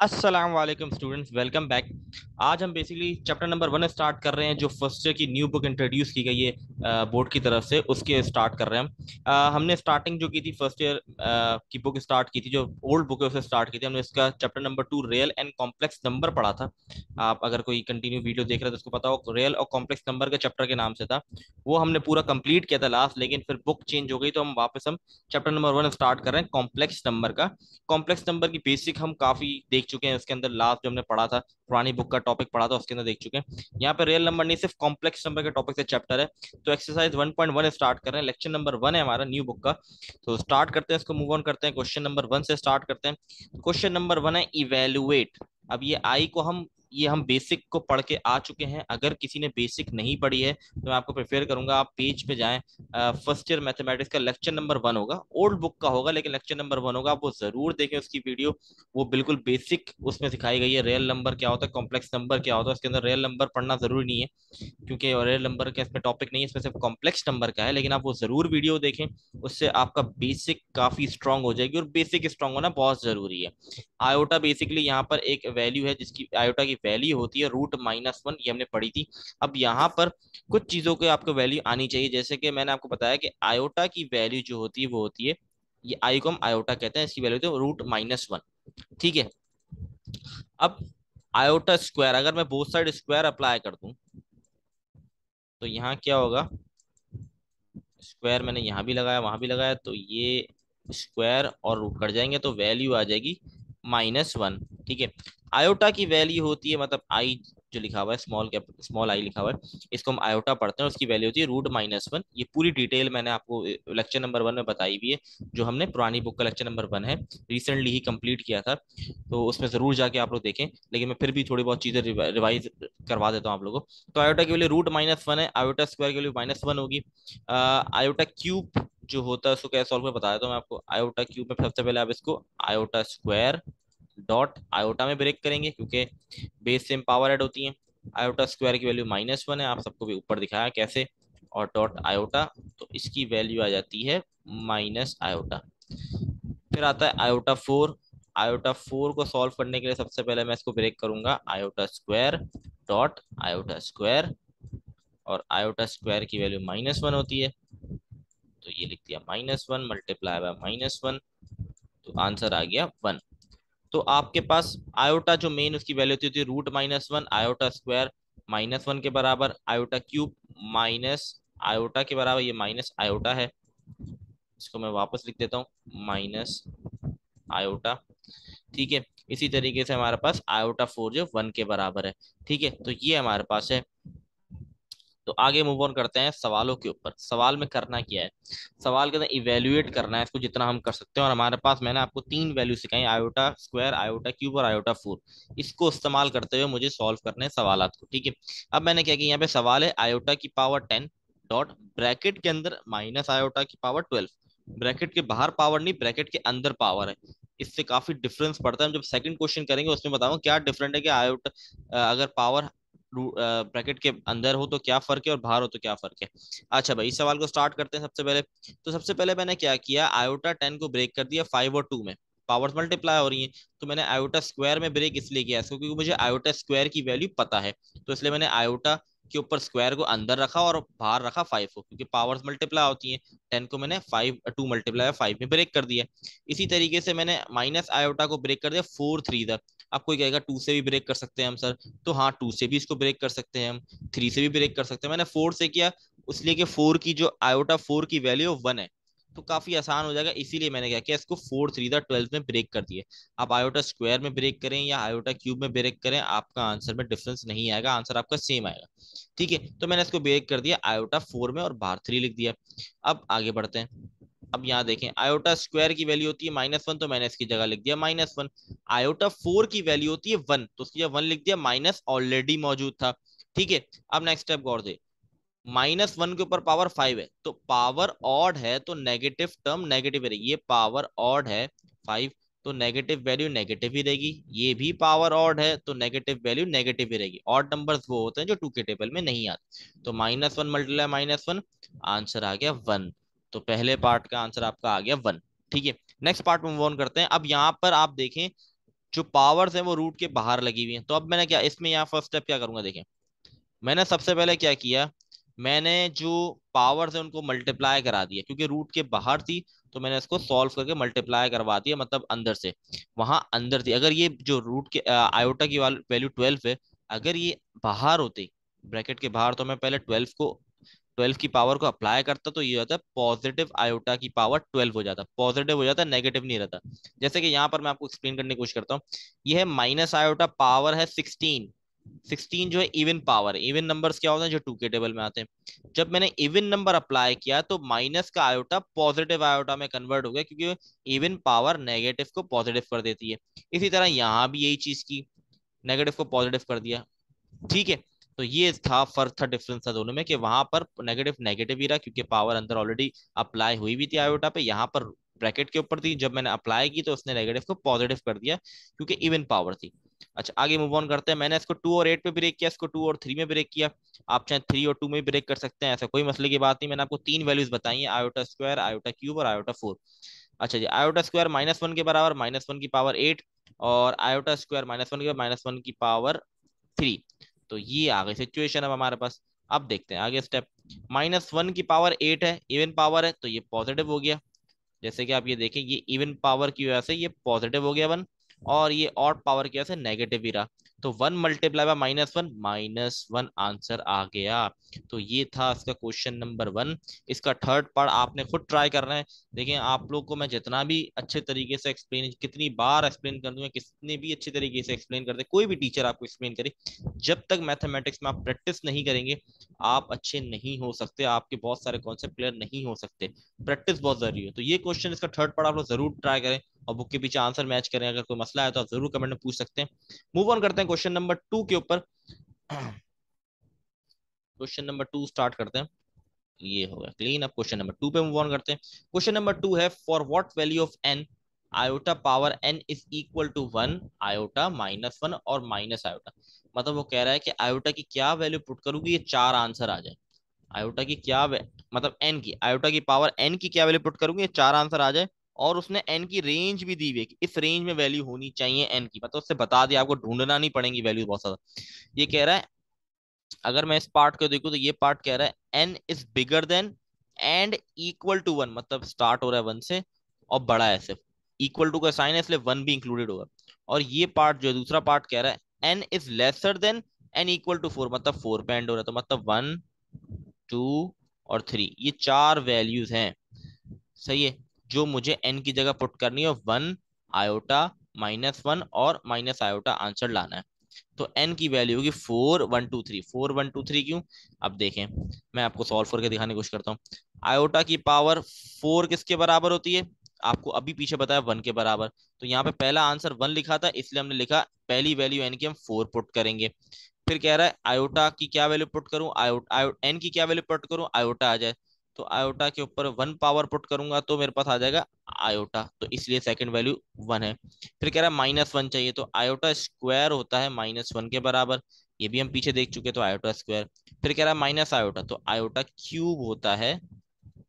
अस्सलाम वालेकुम students, welcome back. आज हम बेसिकली चैप्टर नंबर 1 स्टार्ट कर रहे हैं, जो फर्स्ट ईयर की न्यू बुक इंट्रोड्यूस की गई है बोर्ड की तरफ से, उसके स्टार्ट कर रहे हैं हम। हमने स्टार्टिंग जो की थी फर्स्ट ईयर की बुक स्टार्ट की थी, जो ओल्ड बुक है उसे स्टार्ट की थी हमने। इसका chapter number 2 real and complex number पढ़ा था। आप अगर कोई कंटिन्यू वीडियो देख रहे हैं तो उसको पता हो, रियल और कॉम्प्लेक्स नंबर के चैप्टर के नाम से था। वो हमने पूरा कंप्लीट किया था लास्ट, लेकिन फिर बुक चेंज हो गई तो हम चैप्टर नंबर 1 स्टार्ट कर रहे हैं कॉम्प्लेक्स नंबर का। कॉम्प्लेक्स नंबर की बेसिक हम काफी देख चुके हैं, उसके अंदर लास्ट जो हमने पढ़ा था, पुरानी बुक का टॉपिक पढ़ा था, उसके अंदर देख चुके हैं। यहाँ पे रियल नंबर नहीं, सिर्फ कॉम्प्लेक्स नंबर के टॉपिक से चैप्टर है। तो एक्सरसाइज 1.1 स्टार्ट कर रहे हैं, लेक्चर नंबर 1 है हमारा न्यू बुक का। तो स्टार्ट करते हैं, इसको मूव ऑन करते हैं, क्वेश्चन नंबर 1 से स्टार्ट करते हैं। क्वेश्चन नंबर 1 है इवेलुएट। अब ये हम बेसिक को पढ़ के आ चुके हैं। अगर किसी ने बेसिक नहीं पढ़ी है तो मैं आपको प्रेफर करूंगा आप पेज पे जाएं। फर्स्ट ईयर मैथमेटिक्स का लेक्चर नंबर 1 होगा, ओल्ड बुक का होगा लेकिन लेक्चर नंबर 1 होगा, आप वो जरूर देखें उसकी वीडियो। वो बिल्कुल बेसिक उसमें सिखाई गई है, रियल नंबर क्या होता है, कॉम्प्लेक्स नंबर क्या होता है। उसके अंदर रियल नंबर पढ़ना जरूरी नहीं है, क्योंकि रियल नंबर का इसमें टॉपिक नहीं है, इसमें सिर्फ कॉम्प्लेक्स नंबर का है। लेकिन आप वो जरूर वीडियो देखें, उससे आपका बेसिक काफी स्ट्रांग हो जाएगी, और बेसिक स्ट्रांग होना बहुत जरूरी है। आयोटा बेसिकली यहाँ पर एक वैल्यू है, जिसकी आयोटा की वैल्यू होती है √-1, ये हमने पढ़ी थी। अब यहाँ पर कुछ चीजों के आपको वैल्यू आनी चाहिए, जैसे कि मैंने आपको बताया कि आयोटा की वैल्यू जो होती है वो होती है, ये आई को हम आयोटा कहते हैं, इसकी वैल्यू होती है √-1। ठीक है। अब आयोटा स्क्वायर, अगर मैं बोथ साइड स्क्वायर अप्लाई कर दूं तो यहाँ क्या होगा। स्क्वायर मैंने यहाँ भी लगाया वहां भी लगाया, तो ये स्क्वायर और रूट कट जाएंगे तो वैल्यू आ जाएगी -1। ठीक है। आयोटा की वैल्यू होती है, मतलब आई जो लिखा हुआ है, स्मॉल आई लिखा हुआ है, इसको हम आयोटा पढ़ते हैं, उसकी वैल्यू होती है √-1। ये पूरी डिटेल मैंने आपको लेक्चर नंबर 1 में बताई भी है, जो हमने पुरानी बुक का लेक्चर नंबर 1 है, रिसेंटली ही कंप्लीट किया था। तो उसमें जरूर जाके आप लोग देखें, लेकिन मैं फिर भी थोड़ी बहुत चीजें रिवाइज करवा देता हूँ आप लोगों को। तो आयोटा की वैल्यू √-1 है, आयोटा स्क्वायर की वैल्यू -1 होगी। आयोटा क्यूब जो होता है उसको कैसे सॉल्व कर बता देता हूँ मैं आपको। आयोटा क्यूब में सबसे पहले आप इसको आयोटा स्क्वायर डॉट आयोटा में ब्रेक करेंगे, क्योंकि बेस सेम पावर ऐड होती है। आयोटा स्क्वायर की वैल्यू -1 है, आप सबको भी ऊपर दिखाया कैसे, और डॉट आयोटा, तो इसकी वैल्यू आ जाती है माइनस आयोटा। फिर आता है आयोटा 4। आयोटा 4 को सॉल्व करने के लिए सबसे पहले मैं इसको ब्रेक करूंगा, iota square dot iota square, और आयोटा स्क्वायर की वैल्यू -1 होती है, तो ये लिख दिया -1 मल्टीप्लाई बाय -1, तो आंसर आ गया 1। तो आपके पास आयोटा जो मेन उसकी वैल्यू होती है √-1, आयोटा स्क्वायर -1 के बराबर, आयोटा क्यूब माइनस आयोटा के बराबर, ये माइनस आयोटा है, इसको मैं वापस लिख देता हूँ माइनस आयोटा। ठीक है। इसी तरीके से हमारे पास आयोटा 4 जो 1 के बराबर है। ठीक है, तो ये हमारे पास है। तो आगे मूव ऑन करते हैं सवालों के ऊपर। सवाल में करना क्या है, सवाल के अंदर इवेल्युएट करना है इसको जितना हम कर सकते हैं। और हमारे पास मैंने आपको 3 वैल्यू सिखाई, आयोटा स्क्वायर, आयोटा क्यूब और आयोटा 4। इसको इस्तेमाल करते हुए मुझे सॉल्व करने हैं सवालात को। ठीक है। अब मैंने क्या किया, यहाँ पे सवाल है आयोटा की पावर 10 डॉट ब्रैकेट के अंदर माइनस आयोटा की पावर 12। ब्रैकेट के बाहर पावर नहीं, ब्रैकेट के अंदर पावर है। इससे काफी डिफरेंस पड़ता है, हम जब सेकंड क्वेश्चन करेंगे उसमें बताऊंगा क्या डिफरेंट है कि आयोटा अगर पावर ब्रैकेट के अंदर हो तो क्या फर्क है, और बाहर हो तो क्या फर्क है। अच्छा भाई, इस सवाल को स्टार्ट करते हैं सबसे पहले। तो सबसे पहले मैंने क्या किया, आयोटा 10 को ब्रेक कर दिया 5 और 2 में। पावर्स मल्टीप्लाई हो रही हैं, तो मैंने आयोटा स्क्वायर में ब्रेक इसलिए किया इसको, क्योंकि मुझे आयोटा स्क्वायर की वैल्यू पता है। तो इसलिए मैंने आयोटा के ऊपर स्क्वायर को अंदर रखा और बाहर रखा 5 को, क्योंकि पावर्स मल्टीप्लाई होती हैं। 10 को मैंने 2 मल्टीप्लाई 5 में ब्रेक कर दिया। इसी तरीके से मैंने माइनस आयोटा को ब्रेक कर दिया 4 3 तक। अब कोई कहेगा 2 से भी ब्रेक कर सकते हैं हम सर, तो हाँ 2 से भी इसको ब्रेक कर सकते हैं हम, 3 से भी ब्रेक कर सकते हैं। मैंने 4 से किया इसलिए कि 4 की जो आयोटा 4 की वैल्यू 1 है, तो काफी आसान हो जाएगा, इसीलिए मैंने क्या किया, इसको 4 3 12 में ब्रेक कर दिए। आप आयोटा स्क्वायर में ब्रेक करें या आयोटा क्यूब में ब्रेक करें, आपका आंसर में डिफरेंस नहीं आएगा, आंसर आपका सेम आएगा। ठीक है, तो मैंने इसको ब्रेक कर दिया आयोटा 4 में और बाहर 3 लिख दिया। अब आगे बढ़ते हैं। अब यहाँ देखें, आयोटा स्क्वायर की वैल्यू होती है -1, तो मैंने इसकी जगह लिख दिया -1। आयोटा 4 की वैल्यू होती है 1, तो उसकी जगह 1 लिख दिया, माइनस ऑलरेडी मौजूद था। ठीक है। अब नेक्स्ट स्टेप गौर दे, -1 के ऊपर पावर 5 है, तो पावर ऑड है तो नेगेटिव टर्म नेगेटिव रहेगी। ये पावर ऑड है 5, तो नेगेटिव वैल्यू नेगेटिव ही रहेगी। ये भी पावर ऑड है तो नेगेटिव वैल्यू नेगेटिव ही रहेगी। ऑड नंबर्स वो होते हैं जो 2 के टेबल में नहीं आते। तो -1 मल्टीप्लाई -1, आंसर आ गया 1। तो पहले पार्ट का आंसर आपका आ गया 1। ठीक है। नेक्स्ट पार्ट में मूव ऑन करते हैं। अब यहाँ पर आप देखें, जो पावर्स हैं वो रूट के बाहर लगी हुई हैं। तो अब मैंने क्या इसमें यहाँ फर्स्ट स्टेप क्या करूंगा, देखें मैंने सबसे पहले क्या किया, मैंने जो पावर्स है उनको मल्टीप्लाई करा दिया, क्योंकि रूट के बाहर थी तो मैंने इसको सॉल्व करके मल्टीप्लाई करवा दिया, मतलब अंदर से, वहां अंदर थी। अगर ये जो रूट के आयोटा की वैल्यू 12 है, अगर ये बाहर होते ब्रैकेट के बाहर, तो मैं पहले 12 की पावर को अप्लाई करता, तो ये होता है पॉजिटिव आयोटा की पावर 12 हो जाता, पॉजिटिव हो जाता, नेगेटिव नहीं रहता। जैसे कि यहाँ पर मैं आपको एक्सप्लेन करने की कोशिश करता हूँ। ये है माइनस आयोटा, पावर है 16। 16 जो है इवन पावर है। इवन नंबर्स क्या होते हैं, जो 2 के टेबल में आते हैं। जब मैंने इवन नंबर अप्लाई किया तो माइनस का आयोटा पॉजिटिव आयोटा में कन्वर्ट हो गया, क्योंकि इवन पावर नेगेटिव को पॉजिटिव कर देती है। इसी तरह यहाँ भी यही चीज की, नेगेटिव को पॉजिटिव कर दिया। ठीक है, तो ये था फर्क, था डिफरेंस था दोनों में, कि वहां पर नेगेटिव नेगेटिव ही रहा क्योंकि पावर अंदर ऑलरेडी अप्लाई हुई भी थी आयोटा पे, यहाँ पर ब्रैकेट के ऊपर थी, जब मैंने अप्लाई की तो उसने नेगेटिव को पॉजिटिव कर दिया क्योंकि इवन पावर थी। अच्छा, आगे मूव ऑन करते हैं। मैंने इसको 2 और 8 पे ब्रेक किया, इसको 2 और 3 में ब्रेक किया। आप चाहे 3 और 2 में ब्रेक कर सकते हैं, ऐसा कोई मसले की बात नहीं। मैंने आपको 3 वैल्यूज बताई हैं, आयोटा स्क्वायर, आयोटा क्यूब और आयोटा 4। अच्छा जी, आयोटा स्क्वायर -1 के बराबर, -1 की पावर 8, और आयोटा स्क्वायर -1 के -1 की पावर 3। तो ये आ गई सिचुएशन अब हमारे पास। अब देखते हैं आगे स्टेप। -1 की पावर 8 है, इवन पावर है, तो ये पॉजिटिव हो गया। जैसे कि आप ये देखें, ये इवन पावर की वजह से ये पॉजिटिव हो गया 1, और ये ऑड पावर की वजह से नेगेटिव ही रहा। तो 1 मल्टीप्लाई बाय -1 आंसर आ गया। तो ये था इसका क्वेश्चन नंबर 1। इसका थर्ड पार्ट आपने खुद ट्राई करना है। देखिए, आप लोग को मैं जितना भी अच्छे तरीके से एक्सप्लेन, कितनी बार एक्सप्लेन कर दूंगा, कितने भी अच्छे तरीके से एक्सप्लेन कर दे, कोई भी टीचर आपको एक्सप्लेन करे, जब तक मैथमेटिक्स में आप प्रैक्टिस नहीं करेंगे आप अच्छे नहीं हो सकते, आपके बहुत सारे कॉन्सेप्ट क्लियर नहीं हो सकते। प्रैक्टिस बहुत जरूरी है। तो ये क्वेश्चन, इसका थर्ड पार्ट आप लोग जरूर ट्राई करें और बुक के पीछे आंसर मैच करें। अगर कोई मसला है तो आप जरूर कमेंट में पूछ सकते हैं। मूव ऑन करते हैं क्वेश्चन नंबर 2 के ऊपर। क्वेश्चन नंबर 2 स्टार्ट करते हैं। ये हो गया क्लीन। अब क्वेश्चन नंबर 2 पे मूव ऑन करते हैं। क्वेश्चन नंबर 2 है, for what value of n iota power n is equal to 1 iota -1 और माइनस आयोटा। मतलब वो कह रहा है कि आयोटा की क्या वैल्यू पुट करूंगी ये चार आंसर आ जाए। आयोटा की क्या मतलब एन की, आयोटा की पावर एन की क्या वैल्यू पुट करूंगी ये चार आंसर आ जाए। और उसने एन की रेंज भी दी हुई है कि इस रेंज में वैल्यू होनी चाहिए एन की, मतलब उससे बता दिया, आपको ढूंढना नहीं पड़ेगी वैल्यू बहुत ज्यादा। ये कह रहा है, अगर मैं इस पार्ट को देखूं तो ये पार्ट कह रहा है n is bigger than and equal to 1, मतलब स्टार्ट हो रहा है 1 से और बड़ा है सिर्फ, इक्वल टू का साइन है इसलिए 1 भी इंक्लूडेड होगा। और ये पार्ट जो है दूसरा पार्ट कह रहा है n is lesser than n equal to 4, मतलब 4 पे एंड हो रहा है, तो मतलब 1 2 और 3, ये चार वैल्यूज हैं। सही है, जो मुझे एन की जगह पुट करनी है, 1 आयोटा -1 और माइनस आयोटा आंसर लाना है। तो एन की वैल्यू होगी 4 1 2 3। 4 1 2 3 क्यों, अब देखें, मैं आपको सॉल्व करके दिखाने की कोशिश करता हूँ। आयोटा की पावर 4 किसके बराबर होती है, आपको अभी पीछे बताया 1 के बराबर। तो यहाँ पे पहला आंसर 1 लिखा था, इसलिए हमने लिखा पहली वैल्यू एन की हम 4 पुट करेंगे। फिर कह रहा है आयोटा की क्या वैल्यू पुट करूं, एन की क्या वैल्यू पुट करूं, आयोटा आ जाए। तो आयोटा के ऊपर 1 पावर पुट करूंगा तो मेरे पास आ जाएगा आयोटा, तो इसलिए सेकंड वैल्यू 1 है। फिर कह रहा है -1 चाहिए, तो आयोटा स्क्वायर होता है -1 के बराबर, ये भी हम पीछे देख चुके, तो आयोटा स्क्वायर। फिर कह रहा है माइनस आयोटा, तो आयोटा क्यूब होता है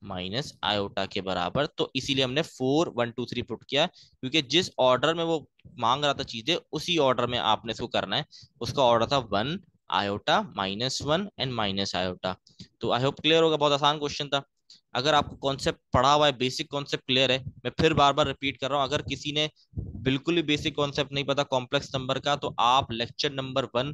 माइनस आयोटा के बराबर। तो इसीलिए हमने 4 1 2 3 पुट किया, क्योंकि जिस ऑर्डर में वो मांग रहा था चीजें उसी ऑर्डर में आपने इसको करना है। उसका ऑर्डर था 1 आयोटा -1 एंड माइनस आयोटा। तो आई होप क्लियर होगा, बहुत आसान क्वेश्चन था। अगर आपको कॉन्सेप्ट पढ़ा हुआ है, बेसिक कॉन्सेप्ट क्लियर है, मैं फिर बार बार रिपीट कर रहा हूँ, अगर किसी ने बिल्कुल ही बेसिक कॉन्सेप्ट नहीं पता कॉम्प्लेक्स नंबर का, तो आप लेक्चर नंबर 1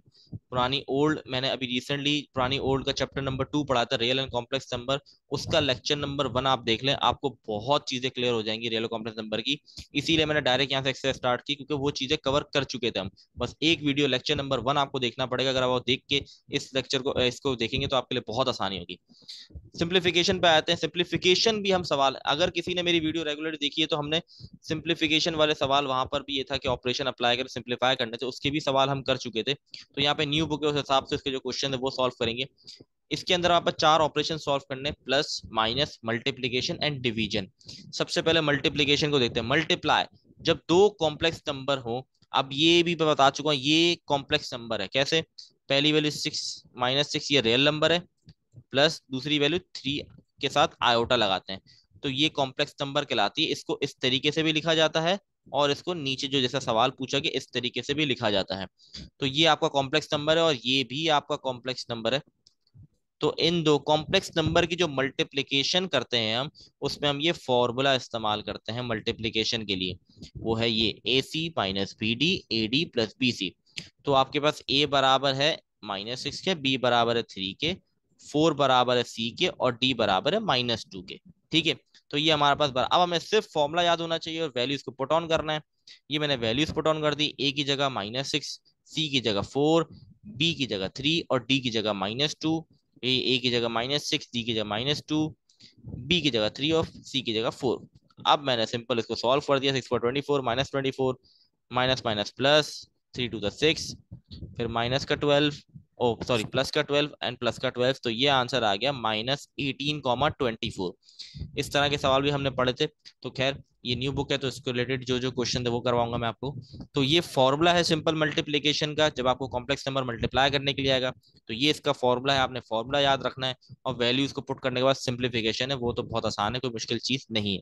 पुरानी ओल्ड, मैंने अभी रिसेंटली पुरानी ओल्ड का चैप्टर नंबर 2 पढ़ा था, रियल एंड कॉम्प्लेक्स नंबर, उसका लेक्चर नंबर 1 आप देख लें, आपको बहुत चीजें क्लियर हो जाएंगी रियल कॉम्प्लेक्स नंबर की। इसीलिए मैंने डायरेक्ट यहाँ से एक्सरसाइज स्टार्ट की, क्योंकि वो चीजें कवर कर चुके थे हम। बस एक वीडियो लेक्चर नंबर 1 आपको देखना पड़ेगा, अगर आप वो देख के इस लेक्चर को इसको देखेंगे तो आपके लिए बहुत आसानी होगी। सिंप्लीफिकेशन पे आते हैं। सिंप्लीफिकेशन भी हम सवाल, अगर किसी ने मेरी वीडियो रेगुलर देखी है तो हमने सिंप्लीफिकेशन वाले सवाल, वहां पर भी ये था कि ऑपरेशन अप्लाई कर सिंप्लीफाई करने थे, उसके भी सवाल हम कर चुके थे। तो यहाँ पे न्यू बुक है, उस हिसाब से उसके जो क्वेश्चन है वो सॉल्व करेंगे। इसके अंदर आप 4 ऑपरेशन सॉल्व करने, plus minus multiplication and division. सबसे पहले मल्टीप्लीकेशन को देखते हैं। मल्टीप्लाई, जब दो कॉम्प्लेक्स नंबर हो, अब ये भी मैं बता चुका हूँ ये कॉम्प्लेक्स नंबर है, कैसे, पहली वैल्यू 6 -6 ये रियल नंबर है, प्लस दूसरी वैल्यू 3 के साथ आयोटा लगाते हैं, तो ये कॉम्प्लेक्स नंबर कहलाती है। इसको इस तरीके से भी लिखा जाता है और इसको नीचे जो जैसा सवाल पूछा गया इस तरीके से भी लिखा जाता है। तो ये आपका कॉम्प्लेक्स नंबर है और ये भी आपका कॉम्प्लेक्स नंबर है। तो इन दो कॉम्प्लेक्स नंबर की जो मल्टीप्लिकेशन करते हैं हम, उसमें हम ये फॉर्मूला इस्तेमाल करते हैं मल्टीप्लिकेशन के लिए। वो है ये A C minus B D A D plus B C. तो आपके पास ए बराबर है -6 के, बी बराबर है 3 के, 4 बराबर है सी के और डी बराबर है -2 के। ठीक है। तो ये हमारे पास अब हमें सिर्फ फॉर्मूला याद होना चाहिए और वैल्यूज को पुट ऑन करना है। ये मैंने वैल्यूज पुट ऑन कर दी। ए की जगह -6, सी की जगह 4, बी की जगह 3 और डी की जगह -2। ए की जगह -6, डी की जगह -2, बी की जगह 3 और सी की जगह 4। अब मैंने सिंपल इसको सॉल्व कर दिया। 6 4 24, -24, minus minus plus, 3 to the 6, फिर माइनस का 12, ओ सॉरी प्लस का 12 एंड प्लस का 12। तो ये आंसर आ गया -18, 24। इस तरह के सवाल भी हमने पढ़े थे। तो खैर ये न्यू बुक है तो इसको रिलेटेड जो जो क्वेश्चन थे वो करवाऊंगा मैं आपको। तो ये फॉर्मूला है सिंपल मल्टीप्लिकेशन का, जब आपको कॉम्प्लेक्स नंबर मल्टीप्लाई करने के लिए आएगा तो ये इसका फॉर्मूला है, आपने फॉर्मूला याद रखना है। और वैल्यूज को पुट करने के बाद सिंप्लीफिकेशन है, वो तो बहुत आसान है, कोई मुश्किल चीज नहीं है।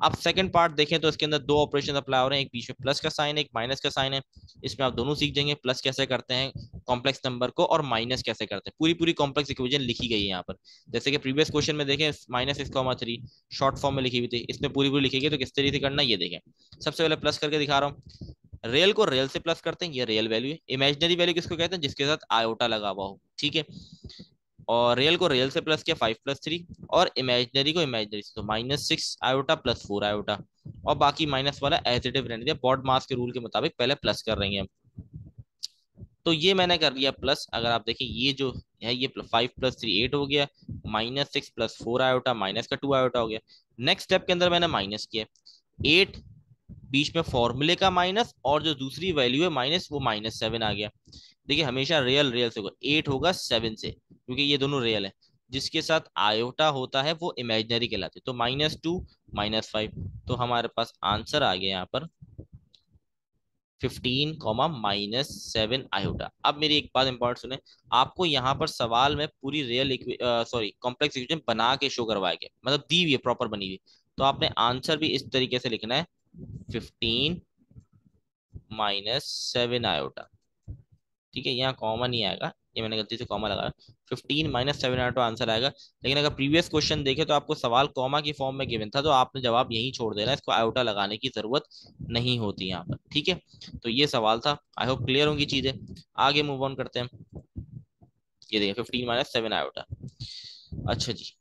अब सेकंड पार्ट देखें तो इसके अंदर दो ऑपरेशन अप्लाई हो रहे हैं, एक बीच में प्लस का साइन है, एक माइनस का साइन है। इसमें आप दोनों सीख जाएंगे, प्लस कैसे करते हैं कॉम्प्लेक्स नंबर को और माइनस कैसे करते हैं। पूरी पूरी कॉम्प्लेक्स इक्वेशन लिखी गई है यहाँ पर। जैसे कि प्रीवियस क्वेश्चन में देखें -6,3 शॉर्ट फॉर्म में लिखी हुई थी, इसमें पूरी पूरी लिखी गई। तो किस तरीके से करना है ये देखें। सबसे पहले प्लस करके दिखा रहा हूँ। रियल को रियल से प्लस करते हैं, ये रियल वैल्यू है। इमेजिनरी वैल्यू किसको कहते हैं, जिसके साथ आयोटा लगा हुआ हो। ठीक है। और रियल को रियल से प्लस किया 5 + 3, और इमेजिनरी को इमेजिनरी से तो -6 आयोटा प्लस 4 आयोटा, और बाकी माइनस वाला एज इट इज रहने दिया। बॉड मास के रूल के मुताबिक पहले प्लस कर रही है। तो ये मैंने कर लिया प्लस। अगर आप देखें ये जो है ये 5 + 3 8 हो गया, -6 + 4 आयोटा माइनस का 2 आयोटा हो गया। नेक्स्ट स्टेप के अंदर मैंने माइनस किया 8, बीच में फॉर्मूले का माइनस, और जो दूसरी वैल्यू है माइनस वो -7 आ गया। देखिए हमेशा रियल रियल से होगा, 8 होगा 7 से, क्योंकि ये दोनों रियल है। जिसके साथ आयोटा होता है वो इमेजिनरी कहलाते, तो -2 -5। तो हमारे पास आंसर आ गया यहाँ पर 15, -7 आयोटा। अब मेरी एक बात इंपॉर्टेंट सुने, आपको यहाँ पर सवाल में पूरी रियल सॉरी कॉम्प्लेक्स इक्वेशन बना के शो करवाया गया, मतलब दी हुई है प्रॉपर बनी हुई। तो आपने आंसर भी इस तरीके से लिखना है 15 -7 आयोटा। ठीक है, यहाँ कॉमा नहीं आएगा, ये मैंने गलती से कॉमा लगाया। 15 -7 आयोटा आंसर आएगा। लेकिन अगर प्रीवियस क्वेश्चन देखे तो आपको सवाल कॉमा की फॉर्म में गिवन था, तो आपने जवाब यहीं छोड़ देना, इसको आयोटा लगाने की जरूरत नहीं होती यहाँ पर। ठीक है। तो ये सवाल था, आई होप क्लियर होंगी चीजें। आगे मूव ऑन करते हैं। ये देखिए 15 -7 आयोटा। अच्छा जी,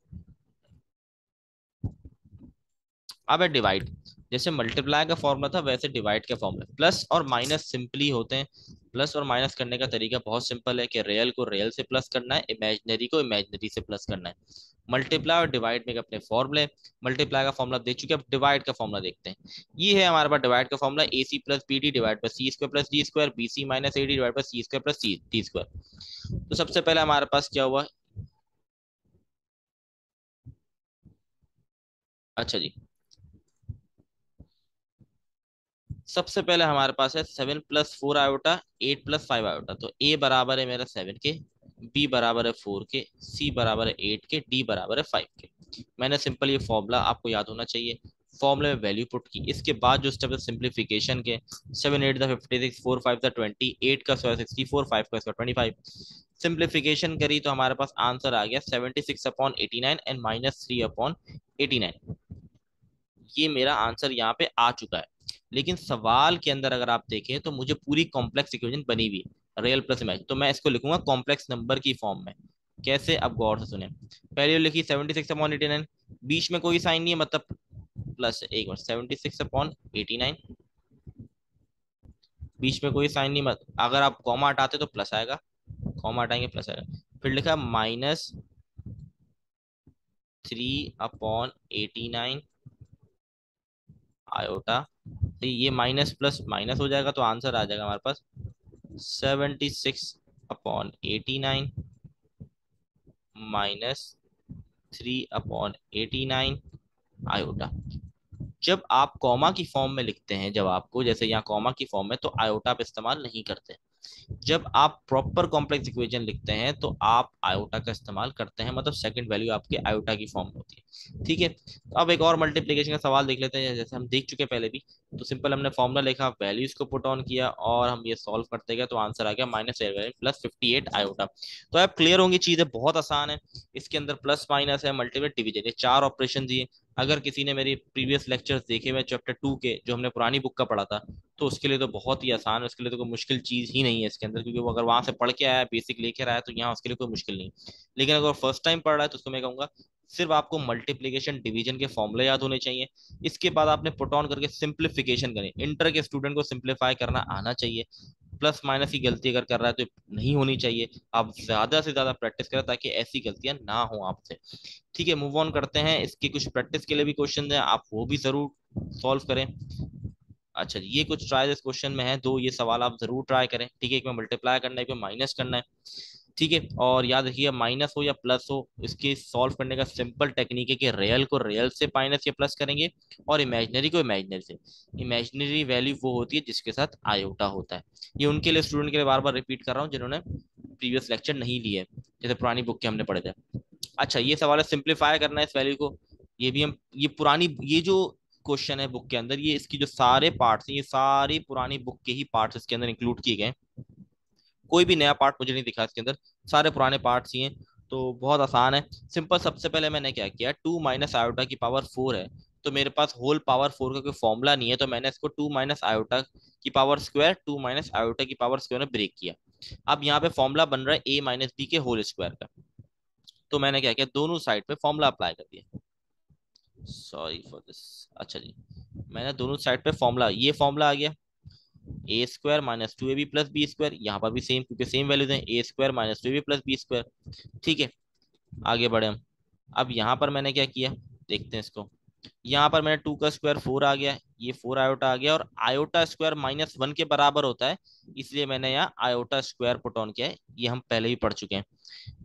अब है डिवाइड। जैसे मल्टीप्लाई का फॉर्मूला था वैसे डिवाइड का फॉर्मूला। प्लस और माइनस सिंपली होते हैं। प्लस और माइनस करने का तरीका बहुत सिंपल है कि रियल को रियल से प्लस करना है, इमेजिनरी को इमेजिनरी से प्लस करना है। मल्टीप्लाई और डिवाइड में अपने फॉर्मूले। मल्टीप्लाई का फॉर्मूला देख चुके, अब डिवाइड का फॉर्मूला देखते हैं। ये है हमारे पास डिवाइड का formula, A C plus B D divide by C square plus D square, B C minus A D divide by C square plus C D square. तो सबसे पहले हमारे पास क्या हुआ। अच्छा जी, सबसे पहले हमारे पास है 7 + 4 आयोटा, 8 + 5 आयोटा। तो ए बराबर है मेरा 7 के, बी बराबर है 4 के, सी बराबर है 8 के, डी बराबर है 5 के। मैंने सिंपल ये फॉर्मूला आपको याद होना चाहिए, फॉर्मूले में वैल्यू पुट की। इसके बाद जो स्टेप है सिंप्लीफिकेशन के, 7 8 56, 4 5 20, 8 का स्क्वायर 64, 5 का स्क्वायर 25। सिंप्लीफिकेशन करी तो हमारे पास आंसर आ गया 76/89 एंड -3/89। ये मेरा आंसर यहाँ पे आ चुका है। लेकिन सवाल के अंदर अगर आप देखें तो मुझे पूरी कॉम्प्लेक्स इक्वेशन बनी हुई है रियल प्लस इमेज, तो मैं इसको लिखूंगा कॉम्प्लेक्स नंबर की फॉर्म में। कैसे, अब गौर से सुने। पहले लिखी 76/89, बीच में कोई साइन नहीं है मतलब प्लस, एक बार 76/89, बीच में कोई साइन नहीं, मत अगर आप कॉमा हटाते तो प्लस आएगा, कॉमा हटाएंगे प्लस आएगा। फिर लिखा -3/89 आयोटा। तो ये माइनस प्लस माइनस हो जाएगा, तो आंसर आ जाएगा हमारे पास 76/89 -3/89 आयोटा। जब आप कॉमा की फॉर्म में लिखते हैं, जब आपको जैसे यहाँ कॉमा की फॉर्म में, तो आयोटा आप इस्तेमाल नहीं करते। जब आप प्रॉपर कॉम्प्लेक्स इक्वेशन लिखते हैं तो आप आयोटा का इस्तेमाल करते हैं, मतलब सेकंड वैल्यू आपके आयोटा की फॉर्म में होती है। ठीक है, तो अब एक और मल्टीप्लिकेशन का सवाल देख लेते हैं, जैसे हम देख चुके हैं पहले भी। तो सिंपल हमने फॉर्मूला लिखा, वैल्यूज को पुट ऑन किया और हम ये सॉल्व करते गए, तो आंसर आ गया -11 प्लस 58 आयोटा। तो अब क्लियर होंगी, चीजें बहुत आसान है। इसके अंदर प्लस माइनस है, मल्टीप्लाई डिवीजन, ये चार ऑपरेशन दिए। अगर किसी ने मेरे प्रीवियस लेक्चर्स देखे हुए चैप्टर 2 के, जो हमने पुरानी बुक का पढ़ा था, तो उसके लिए तो बहुत ही आसान है, उसके लिए तो कोई मुश्किल चीज ही नहीं है इसके अंदर, क्योंकि वो अगर वहां से पढ़ के आया, बेसिक लेके आया, तो यहाँ उसके लिए कोई मुश्किल नहीं। लेकिन अगर फर्स्ट टाइम पढ़ रहा है तो उसको मैं कहूंगा सिर्फ आपको मल्टीप्लीकेशन डिवीजन के फॉर्मूले याद होने चाहिए। इसके बाद आपने पुट ऑन करके सिंप्लीफिकेशन करें। इंटर के स्टूडेंट को सिंप्लीफाई करना आना चाहिए। प्लस माइनस की गलती अगर कर रहा है तो नहीं होनी चाहिए। आप ज्यादा से ज्यादा प्रैक्टिस करें ताकि ऐसी गलतियां ना हो आपसे। ठीक है, मूव ऑन करते हैं। इसके कुछ प्रैक्टिस के लिए भी क्वेश्चन है, आप वो भी जरूर सॉल्व करें। अच्छा जी, ये कुछ ट्राई इस क्वेश्चन में है, दो ये सवाल आप जरूर ट्राई करें। ठीक है, एक में मल्टीप्लाई करना है, एक में माइनस करना है। ठीक है, और याद रखिए माइनस हो या प्लस हो, इसके सॉल्व करने का सिंपल टेक्निक है कि रियल को रियल से माइनस या प्लस करेंगे और इमेजिनरी को इमेजिनरी से। इमेजिनरी वैल्यू वो होती है जिसके साथ आयोटा होता है। ये उनके लिए, स्टूडेंट के लिए बार बार रिपीट कर रहा हूँ जिन्होंने प्रीवियस लेक्चर नहीं लिए, जैसे पुरानी बुक के हमने पढ़े थे। अच्छा, ये सवाल है सिंप्लीफाई करना है इस वैल्यू को। ये भी हम, ये पुरानी, ये जो क्वेश्चन है बुक के अंदर, ये इसकी जो सारे पार्ट्स हैं, ये सारी पुरानी बुक के ही पार्ट्स इसके अंदर इंक्लूड किए गए। कोई भी नया पार्ट मुझे नहीं दिखा इसके अंदर, सारे पुराने पार्ट्स ही हैं। तो बहुत आसान है, सिंपल। सबसे पहले मैंने क्या किया, 2 माइनस आयोटा की पावर 4 है, तो मेरे पास होल पावर 4 का कोई फॉर्मूला नहीं है, तो मैंने इसको 2 माइनस आयोटा की पावर स्क्वायर 2 माइनस आयोटा की पावर स्क्वायर में ब्रेक किया। अब यहाँ पे फॉर्मूला बन रहा है a माइनस बी के होल स्क्वायर का। तो मैंने क्या किया, दोनों साइड पे फॉर्मूला अप्लाई कर दिया। Sorry for this. अच्छा जी, मैंने दोनों साइड पे फॉर्मूला, ये फॉर्मूला आ गया A square minus 2ab plus B square. यहाँ पर भी सेम, क्योंकि सेम वैल्यूज हैं, A square minus 2ab plus B square. ठीक है, आगे बढ़े हम। अब यहाँ पर मैंने क्या किया, देखते हैं इसको। यहाँ पर मैंने 2 का स्क्वायर 4 आ गया, ये 4 आयोटा आ गया, और आयोटा स्क्वायर -1 के बराबर होता है, इसलिए मैंने यहाँ आयोटा स्क्वायर पुट ऑन किया है। ये हम पहले ही पढ़ चुके हैं।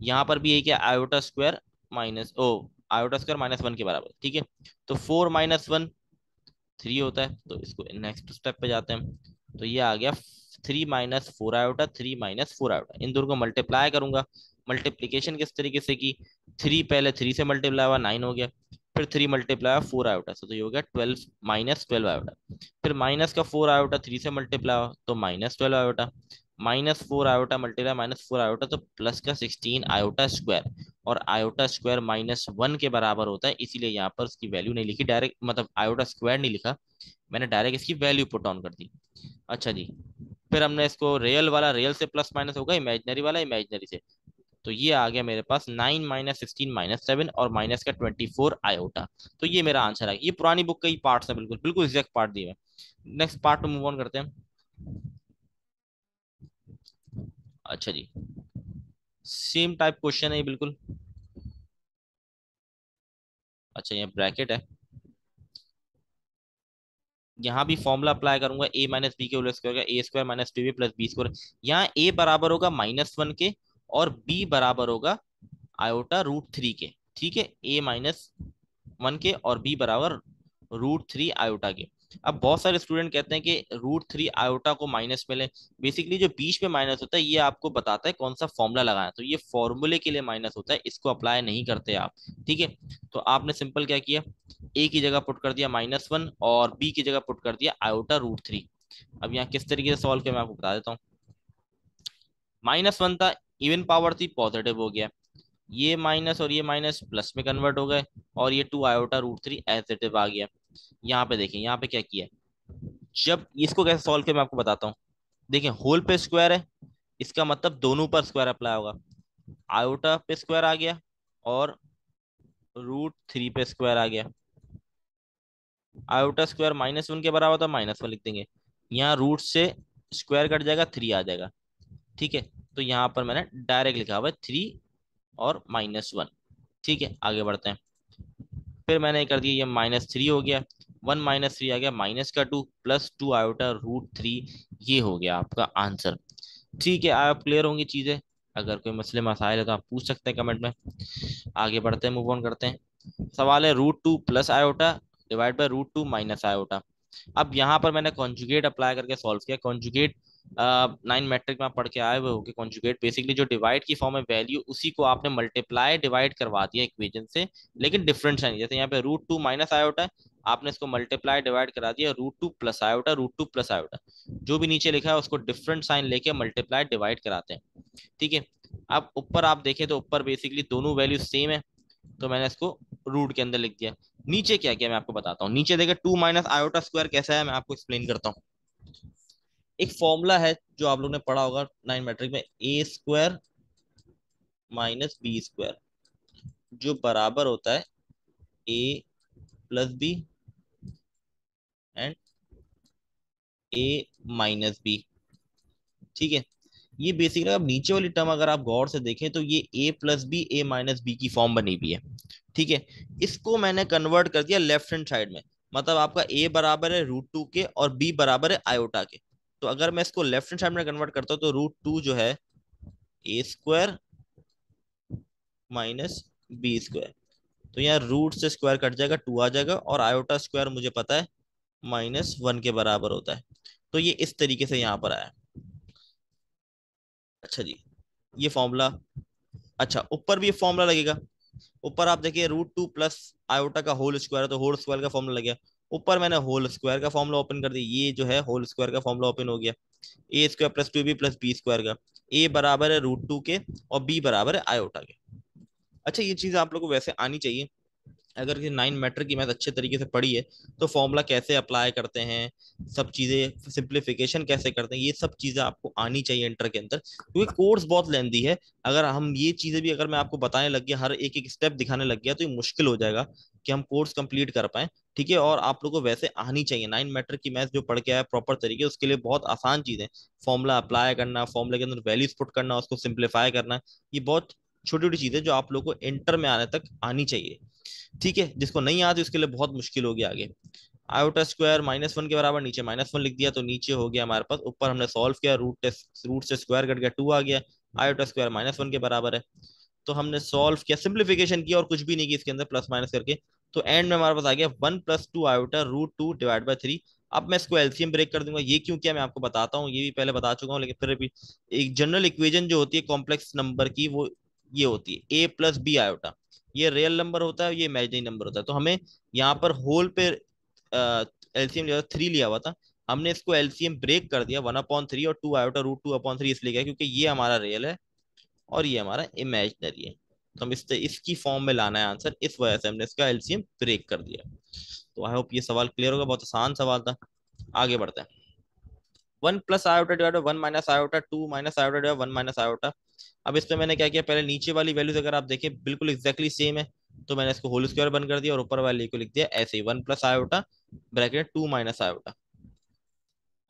यहाँ पर भी यही क्या, iota square minus O iota square -1 के बराबर। ठीक है, तो 4 माइनस 1 3 होता है, तो इसको नेक्स्ट स्टेप पे जाते हैं। तो ये आ गया 3 माइनस 4 आयोटा, 3 माइनस 4 आयोटा, इन दोनों को मल्टीप्लाई करूंगा। मल्टीप्लीकेशन किस तरीके से की, 3 पहले 3 से मल्टीप्लाई हुआ 9 हो गया, फिर 3 मल्टीप्लाई हुआ 4 आयोटा से, तो ये हो गया 12 माइनस 12 आयोटा। फिर माइनस का 4 आयोटा 3 से मल्टीप्लाई हुआ तो -12 आयोटा, -4 आयोटा मल्टीप्लाई -4 आयोटा, तो प्लस का 16 आयोटा स्क्वायर। और आयोटा स्क्वायर -1 के बराबर होता है, इसीलिए यहाँ पर उसकी वैल्यू नहीं लिखी डायरेक्ट, मतलब आयोटा स्क्वायर नहीं लिखा, मैंने डायरेक्ट इसकी वैल्यू पुट ऑन कर दी। अच्छा जी, फिर हमने इसको रियल वाला रियल से प्लस माइनस होगा, इमेजिनरी वाला इमेजिनरी से। तो ये आ गया मेरे पास 9 माइनस 16 -7 और माइनस का 24 आयोटा। तो ये मेरा आंसर है। ये पुरानी बुक के ही पार्ट्स हैं, बिल्कुल बिल्कुल एग्जैक्ट पार्ट दिए हैं। नेक्स्ट पार्ट में मूव ऑन करते हैं। अच्छा जी, सेम टाइप क्वेश्चन है ये बिल्कुल। अच्छा, ये ब्रैकेट है, यहाँ भी फॉर्मूला अप्लाई करूंगा, ए माइनस बी के होल स्क्वायर का, A square minus 2b plus B square. यहाँ ए बराबर होगा -1 के, और बी बराबर होगा आयोटा √3 के। ठीक है, ए -1 के और बी बराबर √3 आयोटा के। अब बहुत सारे स्टूडेंट कहते हैं कि √3 आयोटा को माइनस में लें। बेसिकली जो बीच में माइनस होता है, ये आपको बताता है कौन सा फॉर्मूला लगाना है, तो ये फॉर्मूले के लिए माइनस होता है, इसको अप्लाई नहीं करते आप। ठीक है, तो आपने सिंपल क्या किया, ए की जगह पुट कर दिया -1 और बी की जगह पुट कर दिया आयोटा √3। अब यहाँ किस तरीके से सॉल्व किया मैं आपको बता देता हूँ। -1 था, इवन पावर थी, पॉजिटिव हो गया, ये माइनस और ये माइनस प्लस में कन्वर्ट हो गए, और ये 2 आयोटा √3 एज इट इज आ गया। यहाँ पे देखिए, यहाँ पे क्या किया, जब इसको कैसे सॉल्व किया मैं आपको बताता हूँ। देखिए, होल पे स्क्वायर है, इसका मतलब दोनों पर स्क्वायर अप्लाई होगा। आयोटा पे स्क्वायर आ गया और √3 पे स्क्वायर आ गया। आयोटा स्क्वायर -1 के बराबर था, -1 लिख देंगे। यहाँ रूट से स्क्वायर कट जाएगा, 3 आ जाएगा। ठीक है, तो यहाँ पर मैंने डायरेक्ट लिखा हुआ है 3 और -1। ठीक है, आगे बढ़ते हैं। फिर मैंने कर दिया, ये -3 हो गया, 1 -3 आ गया, -2 +2 आयोटा √3। ये हो गया आपका आंसर। ठीक है, आप क्लियर होंगी चीजें। अगर कोई मसले मसाइल है तो आप पूछ सकते हैं कमेंट में। आगे बढ़ते हैं, मूव ऑन करते हैं। सवाल है √2 plus iota divide bye √2 minus iota. अब यहाँ पर मैंने कॉन्जुगेट अप्लाई करके सॉल्व किया। कॉन्जुगेट नाइन मैट्रिक में आप पढ़ के आए हुए होगे कॉन्जुगेट, बेसिकली जो डिवाइड की फॉर्म है वैल्यू उसी को आपने मल्टीप्लाई डिवाइड करवा दिया इक्वेशन से, लेकिन डिफरेंट साइन, जैसे यहाँ पे रूट 2 माइनस आयोटा है, आपने इसको मल्टीप्लाई डिवाइड करा दिया root 2 plus iota, root 2 plus iota, जो भी नीचे लिखा है उसको डिफरेंट साइन लेके मल्टीप्लाई डिवाइड कराते हैं। ठीक है। अब ऊपर आप देखें तो ऊपर बेसिकली दोनों वैल्यू सेम है, तो मैंने इसको रूट के अंदर लिख दिया। नीचे क्या किया मैं आपको बताता हूँ। नीचे देखे 2 माइनस आयोटा स्क्वायर कैसा है, मैं आपको एक्सप्लेन करता हूँ। एक फॉर्मूला है जो आप लोग ने पढ़ा होगा नाइन मैट्रिक में, A square minus B square, जो बराबर होता है A plus B and A minus B. ठीक है। ये बेसिकली अब नीचे वाली टर्म अगर आप गौर से देखें तो ये ए प्लस बी ए माइनस बी की फॉर्म बनी हुई है। ठीक है। इसको मैंने कन्वर्ट कर दिया लेफ्ट हैंड साइड में, मतलब आपका ए बराबर है रूट 2 के और बी बराबर है आयोटा के। तो अगर मैं इसको लेफ्ट हैंड साइड में कन्वर्ट करता हूँ तो रूट 2 जो है ए स्क्वायर माइनस बी स्क्वायर, तो यहाँ रूट से स्क्वायर कट जाएगा, 2 आ जाएगा, और आयोटा स्क्वायर मुझे पता है -1 के बराबर होता है। तो ये इस तरीके से यहाँ पर आया। अच्छा जी, ये फॉर्मूला। अच्छा, ऊपर भी ये फॉर्मूला लगेगा। ऊपर आप देखिए रूट 2 प्लस आयोटा का होल स्क्वायर है, तो होल स्क्वायर का फॉर्मूला लग गया। ऊपर मैंने होल स्क्वायर का फॉर्मूला ओपन कर दिया, ये जो है होल स्क्वायर का फॉर्मूला ओपन हो गया। A square plus 2 B plus B square का, ए बराबर है रूट 2 के और बी बराबर है आयोटा के। अच्छा, ये चीज आप लोग को वैसे आनी चाहिए। अगर कि नाइन मैट्रिक की मैथ अच्छे तरीके से पढ़ी है तो फॉर्मूला कैसे अप्लाई करते हैं, सब चीजें सिंप्लीफिकेशन कैसे करते हैं, ये सब चीजें आपको आनी चाहिए इंटर के अंदर, क्योंकि कोर्स बहुत लेंदी है। अगर हम ये चीजें भी अगर मैं आपको बताने लग गया, हर एक एक स्टेप दिखाने लग गया, तो ये मुश्किल हो जाएगा कि हम कोर्स कंप्लीट कर पाए। ठीक है। और आप लोगों को वैसे आनी चाहिए नाइन मैट्रिक की मैथ जो पढ़ के आया प्रॉपर तरीके, उसके लिए बहुत आसान चीजें, फॉर्मूला अप्लाई करना, फॉर्मूले के अंदर वैल्यूज पुट करना, उसको सिंप्लीफाई करना, ये बहुत छोटी छोटी चीजें जो आप लोग को इंटर में आने तक आनी चाहिए। ठीक है। जिसको नहीं आती उसके लिए बहुत मुश्किल हो गया आगे। आयोटा स्क्वायर -1 के बराबर, नीचे -1 लिख दिया, तो नीचे हो गया हमारे पास, ऊपर हमने सॉल्व किया, रूट से स्क्वायर कट गया, 2 आ गया। आयोटा स्क्वायर -1 के बराबर है, तो हमने सॉल्व किया, सिंप्लीफिकेशन किया और कुछ भी नहीं किया इसके अंदर, प्लस माइनस करके। तो एंड में हमारे पास आ गया 1 + 2 आयोटा रूट 2 डिवाइड बाई 3। अब मैं इसको एलसीएम ब्रेक कर दूंगा, ये क्यों किया मैं आपको बताता हूँ, ये भी पहले बता चुका हूँ लेकिन फिर भी। एक जनरल इक्वेशन जो होती है कॉम्प्लेक्स नंबर की, वो ये होती है ए प्लस बी आयोटा। ये रियल नंबर होता है, ये इमेजिनरी नंबर होता है, तो हमें यहाँ पर होल पे एलसीएम लिया 3 लिया हुआ था, हमने इसको एलसीएम ब्रेक कर दिया 1/3, और 2 आयोटा रूट 2/3 इसलिए गया क्योंकि ये हमारा रियल है और ये हमारा इमेजिनरी है। तो हम इसकी फॉर्म में लाना है आंसर, इस वजह से हमने इसका एलसीएम ब्रेक कर दिया। तो आई होप ये सवाल क्लियर होगा, बहुत आसान सवाल था। आगे बढ़ते हैं। 1 + iota divide 1 - iota, 2 - iota divide 1 - iota. अब इसमें मैंने क्या किया, पहले नीचे वाली वैल्यूज अगर आप देखें बिल्कुल एग्जैक्टली सेम है, तो मैंने इसको होल स्क्वायर बंद कर दिया और ऊपर वाले को लिख दिया ऐसे ही 1 + आयोटा ब्रैकेट 2 - आयोटा।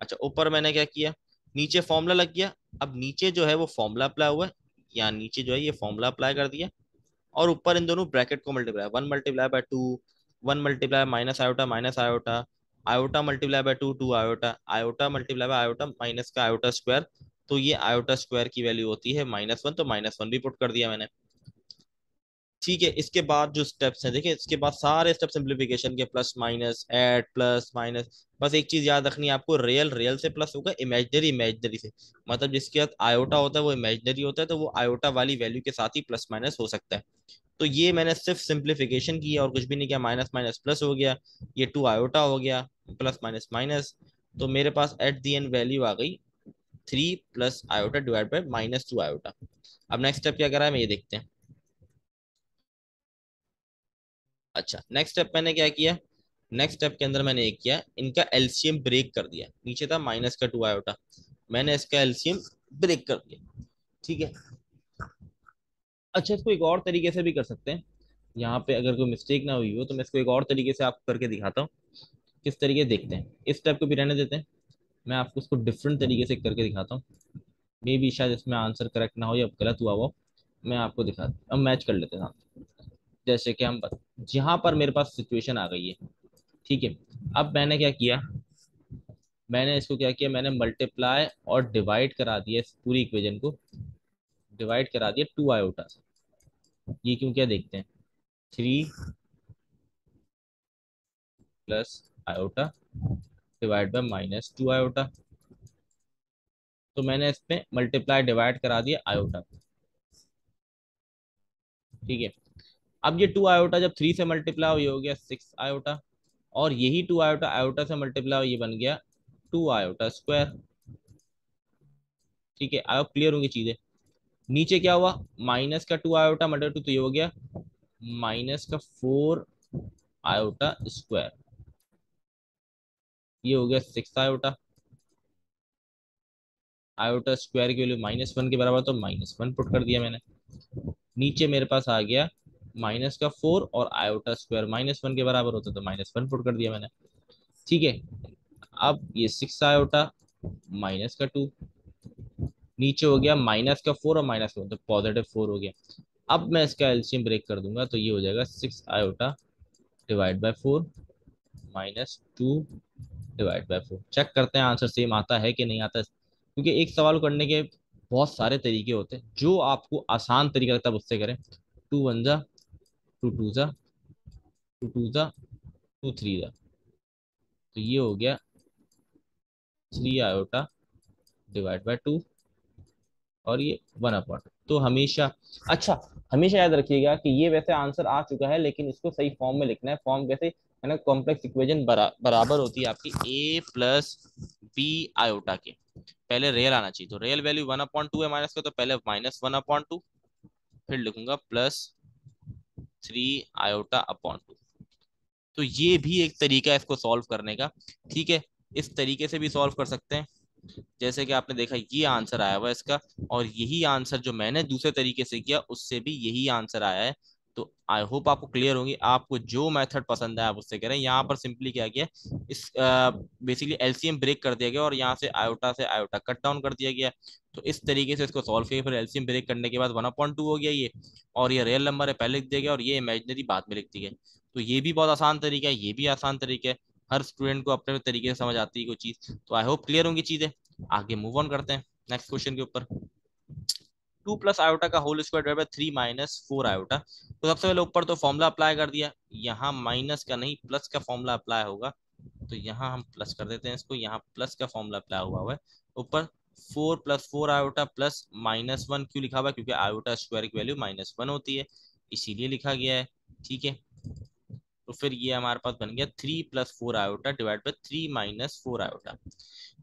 अच्छा, ऊपर मैंने क्या किया, नीचे फॉर्मूला लग गया। अब नीचे जो है वो फॉर्मूला अप्लाई हुआ है, यहाँ नीचे जो है ये फॉर्मूला अप्लाई कर दिया, और ऊपर इन दोनों ब्रैकेट को multiply, 1 × 2, 1 × -iota -iota, iota multiply by 2 iota, iota multiply by iota minus का आयोटा स्क्वायर। तो ये आयोटा स्क्वायर की वैल्यू होती है -1, तो -1 भी पुट कर दिया मैंने। ठीक है। इसके बाद जो स्टेप्स हैं देखिए, इसके बाद सारे स्टेप सिंप्लीफिकेशन के, plus minus add plus minus, बस एक चीज याद रखनी है आपको, रियल रियल से प्लस होगा, इमेजिनरी इमेजिनरी से, मतलब जिसके साथ आयोटा होता है वो इमेजिनरी होता है, तो वो आयोटा वाली वैल्यू के साथ ही प्लस माइनस हो सकता है। तो ये मैंने सिर्फ सिंप्लीफिकेशन किया और कुछ भी नहीं किया, माइनस माइनस प्लस हो गया, ये 2 आयोटा हो गया, प्लस माइनस माइनस, तो मेरे पास एट दी एंड वैल्यू आ गई 3 + आयोटा डिवाइड बाई -2 आयोटा। अब नेक्स्ट स्टेप क्या करा है मैं ये देखते हैं। अच्छा, नेक्स्ट स्टेप मैंने क्या किया, नेक्स्ट स्टेप के अंदर मैंने एक किया, इनका एलसीएम ब्रेक कर दिया, नीचे था -2 आयोटा, मैंने इसका एलसीएम ब्रेक कर दिया। ठीक है। अच्छा, इसको एक और तरीके से भी कर सकते हैं, यहाँ पे अगर कोई मिस्टेक ना हुई हो तो मैं इसको एक और तरीके से आपको करके दिखाता हूँ। किस तरीके देखते हैं, इस स्टेप को भी रहने देते हैं, मैं आपको इसको डिफरेंट तरीके से करके दिखाता हूँ। मे भी शायद इसमें आंसर करेक्ट ना हो या गलत हुआ हो, मैं आपको दिखाता हूँ। अब मैच कर लेते हैं साथ। जैसे कि हम यहाँ पर मेरे पास सिचुएशन आ गई है। ठीक है। अब मैंने क्या किया, मैंने इसको क्या किया, मैंने मल्टीप्लाई और डिवाइड करा दिया, इस पूरी इक्वेशन को डिवाइड करा दिया 2 आयोटा से। ये क्यों क्या देखते हैं, 3 + आयोटा डिवाइड बाय -2 आयोटा। तो मैंने इस पे मल्टीप्लाई डिवाइड करा दिया आयोटा। ठीक है, अब ये 2 आयोटा जब 3 से मल्टीप्लाई हो, ये हो गया 6 आयोटा, और यही 2 आयोटा आयोटा से मल्टीप्लाई हो, ये बन गया 2 आयोटा स्क्वायर। ठीक है, अब क्लियर होंगी चीजें। नीचे क्या हुआ, माइनस का 2 आयोटा मल्टीप्लाई 2, तो ये हो गया माइनस का 4 आयोटा स्क्वायर, ये हो गया 6 आयोटा। आयोटा स्क्वायर की वैल्यू -1 के बराबर, तो -1 पुट कर दिया मैंने। नीचे मेरे पास आ गया माइनस का 4 और आयोटा स्क्वायर -1 के बराबर होता, तो -1 पुट कर दिया मैंने। ठीक है, अब ये 6 आयोटा -2, नीचे हो गया -4 और -4, तो +4 हो गया। अब मैं इसका एलसीएम ब्रेक कर दूंगा, तो ये हो जाएगा 6 iota divide by 4 -2 divide by 4। Check करते हैं आंसर सेम आता है कि नहीं आता है, क्योंकि एक सवाल को करने के बहुत सारे तरीके होते हैं, जो आपको आसान तरीका लगता है उससे करें। 2 1 जा, 2 2 जा, 2 2 जा, 2 3 जा, तो ये हो गया 3 आयोटा डिवाइड बाय 2, और ये 1/2। तो हमेशा, अच्छा, हमेशा याद रखिएगा कि ये वैसे आंसर आ चुका है, लेकिन इसको सही फॉर्म में लिखना है। फॉर्म वैसे है ना, कॉम्प्लेक्स इक्वेशन बराबर होती है आपकी ए प्लस बी आयोटा के। पहले रियल आना चाहिए, तो रियल वैल्यू 1/2 है माइनस का, तो पहले -1/2, फिर लिखूंगा +3 आयोटा/2। तो ये भी एक तरीका है इसको सॉल्व करने का। ठीक है, इस तरीके से भी सॉल्व कर सकते हैं। जैसे कि आपने देखा ये आंसर आया हुआ है इसका, और यही आंसर जो मैंने दूसरे तरीके से किया उससे भी यही आंसर आया है। तो आई होप आपको क्लियर होंगी, आपको जो मेथड पसंद है आप उससे करें। यहाँ पर सिंपली क्या किया, इस बेसिकली एलसीएम ब्रेक कर दिया गया, और यहाँ से आयोटा कट डाउन कर दिया गया। तो इस तरीके से इसको सॉल्व किया, फिर एलसीएम ब्रेक करने के बाद 1/2 हो गया ये, और ये रियल नंबर है पहले लिख दिया गया, और ये इमेजिनरी बाद में लिख दी गई। तो ये भी बहुत आसान तरीका है, ये भी आसान तरीका है। हर स्टूडेंट को अपने तरीके से समझ आती है कोई चीज। तो आई होप क्लियर होंगी चीजें। आगे मूव ऑन करते हैं नेक्स्ट क्वेश्चन के ऊपर। 2 प्लस आयोटा का whole square divide by 3 -4 iota. तो सबसे पहले ऊपर तो फॉर्मूला अप्लाई कर दिया, यहाँ माइनस का नहीं प्लस का फॉर्मूला अप्लाई होगा, तो यहाँ हम प्लस कर देते हैं इसको, यहाँ प्लस का फॉर्मूला अप्लाई हुआ है ऊपर। 4 + 4 आयोटा प्लस -1 क्यों लिखा हुआ है, क्योंकि आयोटा स्क्वायर की वैल्यू -1 होती है, इसीलिए लिखा गया है। ठीक है, तो फिर ये हमारे पास बन गया 3 + 4 आयोटा डिवाइड बाय 3 - 4 आयोटा।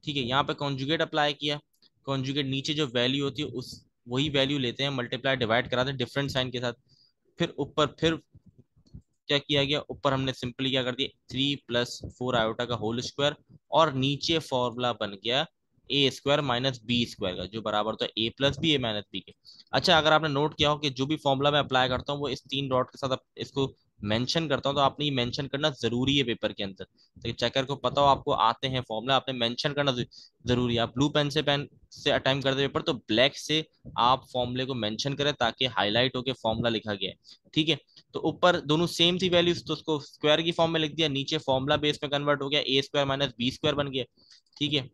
ठीक है, यहाँ पे कॉन्जुगेट अप्लाई किया। कॉन्जुगेट नीचे जो वैल्यू होती है उस वही वैल्यू लेते हैं, मल्टीप्लाई डिवाइड कराते हैं डिफरेंट साइन के साथ। फिर ऊपर फिर क्या किया गया, ऊपर हमने सिंपली क्या कर दिया 3 + 4 आयोटा का होल स्क्वायर, और नीचे फॉर्मूला बन गया A square minus B square का, जो बराबर होता है a + b के। अच्छा, अगर आपने नोट किया हो कि जो भी फॉर्मूला मैं अप्लाई करता हूँ वो इस 3 डॉट के साथ इसको मेंशन करता हूँ, तो आपने ये मेंशन करना जरूरी है पेपर के अंदर, तो चेकर को पता हो आपको आते हैं फॉर्मूला, आपने मेंशन करना जरूरी है। आप ब्लू पेन से अटेम्प्ट करते पेपर, तो ब्लैक से आप फॉर्मूले को मेंशन करें ताकि हाईलाइट होकर फॉर्मूला लिखा गया है। ठीक है, तो ऊपर दोनों सेम थी वैल्यूज, तो उसको स्क्वायर की फॉर्म में लिख दिया, नीचे फॉर्मूला बेस में कन्वर्ट हो गया, A square minus B square बन गया। ठीक है,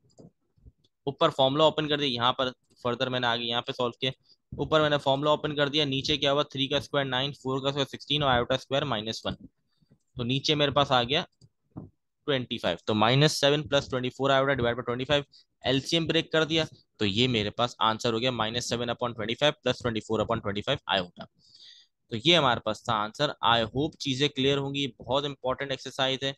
ऊपर फॉर्मूला ओपन कर दिया, यहाँ पर फर्दर मैंने आगे यहाँ पे सॉल्व किया। ऊपर मैंने फॉर्मूला ओपन कर दिया, नीचे क्या हुआ 3 का स्क्वायर 9, 4 का स्क्वायर 16, और आयोटा स्क्वायर -1, तो नीचे मेरे पास आ गया 25। तो -7 + 24 iota divide by 25, LCM break कर दिया, तो ये मेरे पास आंसर हो गया -7/25 + 24/25 आयोटा। तो ये हमारे पास था आंसर। आई होप चीजें क्लियर होंगी, बहुत इंपॉर्टेंट एक्सरसाइज है,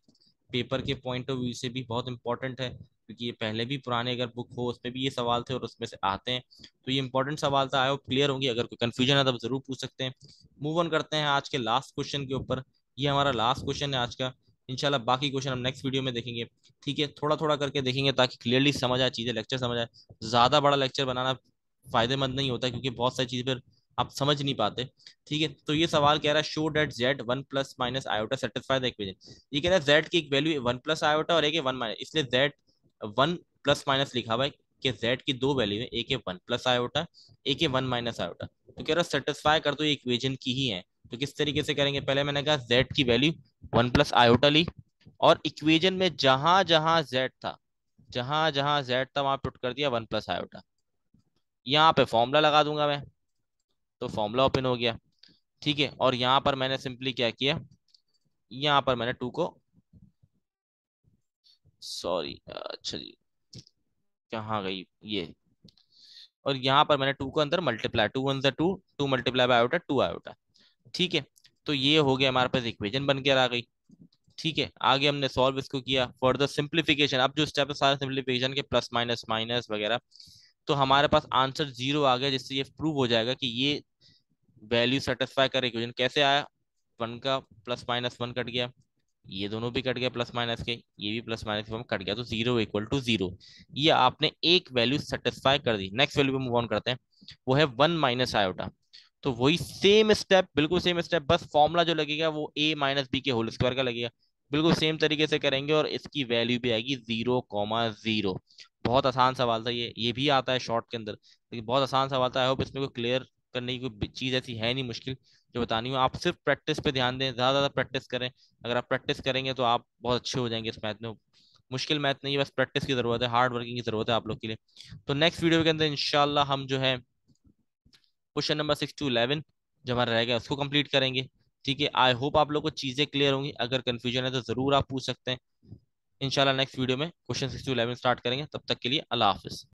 पेपर के पॉइंट ऑफ व्यू से भी बहुत इंपॉर्टेंट है, क्योंकि ये पहले भी पुराने अगर बुक हो उसमें भी ये सवाल थे और उसमें से आते हैं, तो ये इंपॉर्टेंट सवाल था। आई होप क्लियर होंगी, अगर कोई कंफ्यूजन है तो जरूर पूछ सकते हैं। मूव ऑन करते हैं आज के लास्ट क्वेश्चन के ऊपर। ये हमारा लास्ट क्वेश्चन है आज का, इंशाल्लाह बाकी क्वेश्चन हम नेक्स्ट वीडियो में देखेंगे। ठीक है, थोड़ा थोड़ा करके देखेंगे ताकि क्लियरली समझ आए चीजें, लेक्चर समझ आए। ज्यादा बड़ा लेक्चर बनाना फायदेमंद नहीं होता, क्योंकि बहुत सारी चीजें फिर आप समझ नहीं पाते। ठीक है, तो ये सवाल कह रहा है show that Z 1 + -iota satisfy the equation. ये कह रहा है जेड की एक वैल्यू 1 + आयोटा और एक है 1 - इसलिए जेड 1 + लिखा हुआ है कि जेड की दो वैल्यू है, एक है 1 + आयोटा, एक है 1 - आयोटा। तो कह रहा है सेटिस्फाई कर दो, ये इक्वेशन की ही है। तो किस तरीके से करेंगे, पहले मैंने कहा जेड की वैल्यू 1 + आयोटा ली, और इक्वेशन में जहां जहां जेड था, जहां जहां जेड था वहां पुट कर दिया 1 + आयोटा। यहाँ पे फॉर्मूला लगा दूंगा मैं, तो फॉर्मूला ओपन हो गया। ठीक है, और यहाँ पर मैंने सिंपली क्या किया, यहाँ पर मैंने 2 को, सॉरी अच्छा जी, कहाँ गई ये, और यहाँ पर मैंने 2 को अंदर multiply, 2 one 2, 2 multiply by iota 2 iota. ठीक है, तो ये हो गया हमारे पास इक्वेशन बन के आ गई। ठीक है, आगे हमने सॉल्व इसको किया फॉर द सिंप्लीफिकेशन। अब जो स्टेप है सारे सिंप्लीफिकेशन के, प्लस माइनस माइनस वगैरह, तो हमारे पास आंसर 0 आ गया, जिससे ये प्रूव हो जाएगा कि ये वैल्यू सेटिस्फाई कर इक्वेशन। कैसे आया, 1 का प्लस माइनस 1 कट गया, ये दोनों भी कट गए प्लस माइनस के, ये भी प्लस माइनस के कट गया, तो 0 इक्वल टू 0। ये आपने एक वैल्यू सेटिस्फाई कर दी। नेक्स्ट वैल्यू पे मूव ऑन करते हैं, वो है 1 माइनस आयोटा। तो वही सेम स्टेप, बिल्कुल सेम स्टेप, बस फॉर्मूला जो लगेगा वो a माइनस बी के होल स्क्वायर का लगेगा। बिल्कुल सेम तरीके से करेंगे और इसकी वैल्यू भी आएगी 0,0। बहुत आसान सवाल था ये भी आता है शॉर्ट के अंदर, लेकिन बहुत आसान सवाल था। आई होप इसमें कोई क्लियर करने की कोई चीज ऐसी है नहीं मुश्किल जो बतानी हो। आप सिर्फ प्रैक्टिस पे ध्यान दें, ज्यादा ज्यादा प्रैक्टिस करें। अगर आप प्रैक्टिस करेंगे तो आप बहुत अच्छे हो जाएंगे इस मैथ में। मुश्किल मैथ नहीं है, बस प्रैक्टिस की जरूरत है, हार्ड वर्किंग की जरूरत है आप लोग के लिए। तो नेक्स्ट वीडियो के अंदर इंशाल्लाह हम जो है क्वेश्चन नंबर 6 to 11 जो हमारा रहेगा उसको कंप्लीट करेंगे। ठीक है, आई होप आप लोग को चीजें क्लियर होंगी। अगर कंफ्यूजन है तो जरूर आप पूछ सकते हैं। इंशाल्लाह नेक्स्ट वीडियो में क्वेश्चन 6 to 11 स्टार्ट करेंगे। तब तक के लिए अल्लाह हाफिज।